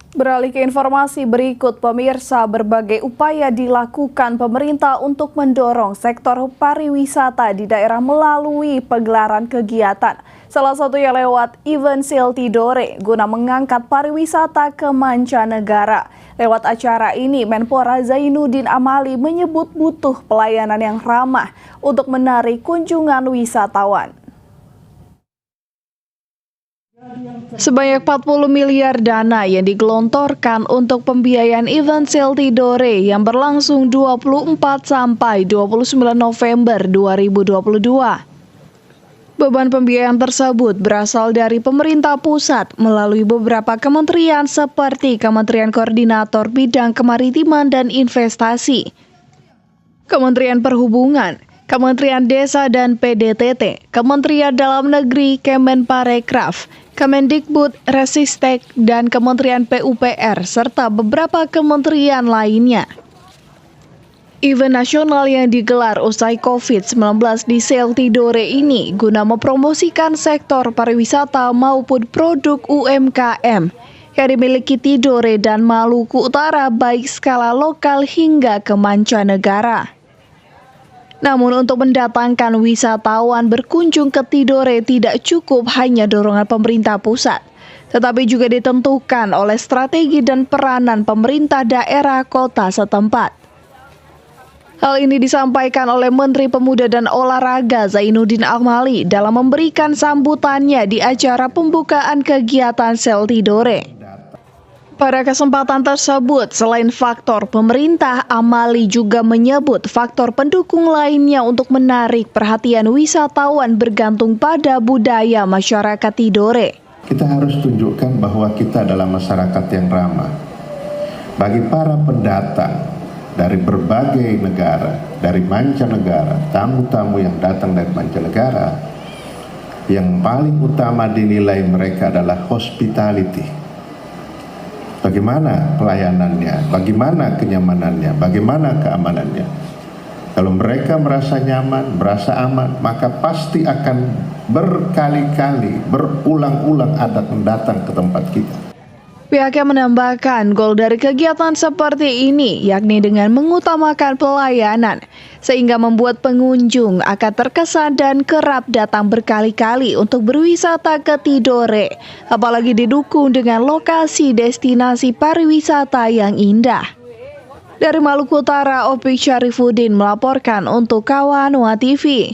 Beralih ke informasi berikut, pemirsa, berbagai upaya dilakukan pemerintah untuk mendorong sektor pariwisata di daerah melalui pegelaran kegiatan. Salah satunya lewat event Siltidore guna mengangkat pariwisata ke mancanegara. Lewat acara ini, Menpora Zainuddin Amali menyebut butuh pelayanan yang ramah untuk menarik kunjungan wisatawan. Sebanyak 40 miliar dana yang digelontorkan untuk pembiayaan event Siltidore yang berlangsung 24 sampai 29 November 2022. Beban pembiayaan tersebut berasal dari pemerintah pusat melalui beberapa kementerian seperti Kementerian Koordinator Bidang Kemaritiman dan Investasi, Kementerian Perhubungan, Kementerian Desa dan PDTT, Kementerian Dalam Negeri, Kemenparekraf, Kemendikbud, Resistek, dan Kementerian PUPR, serta beberapa kementerian lainnya. Event nasional yang digelar usai COVID-19 di Siltidore ini guna mempromosikan sektor pariwisata maupun produk UMKM yang dimiliki Tidore dan Maluku Utara baik skala lokal hingga ke mancanegara. Namun untuk mendatangkan wisatawan berkunjung ke Tidore tidak cukup hanya dorongan pemerintah pusat, tetapi juga ditentukan oleh strategi dan peranan pemerintah daerah kota setempat. Hal ini disampaikan oleh Menteri Pemuda dan Olahraga Zainuddin Amali dalam memberikan sambutannya di acara pembukaan kegiatan Siltidore. Pada kesempatan tersebut, selain faktor pemerintah, Amali juga menyebut faktor pendukung lainnya untuk menarik perhatian wisatawan bergantung pada budaya masyarakat Tidore. Kita harus tunjukkan bahwa kita adalah masyarakat yang ramah. Bagi para pendatang dari berbagai negara, dari mancanegara, tamu-tamu yang datang dari mancanegara, yang paling utama dinilai mereka adalah hospitality. Bagaimana pelayanannya, bagaimana kenyamanannya, bagaimana keamanannya. Kalau mereka merasa nyaman, merasa aman, maka pasti akan berkali-kali, berulang-ulang datang ke tempat kita. Pihaknya menambahkan goal dari kegiatan seperti ini yakni dengan mengutamakan pelayanan sehingga membuat pengunjung akan terkesan dan kerap datang berkali-kali untuk berwisata ke Tidore, apalagi didukung dengan lokasi destinasi pariwisata yang indah. Dari Maluku Utara, Opik Syarifuddin melaporkan untuk Kawanua TV.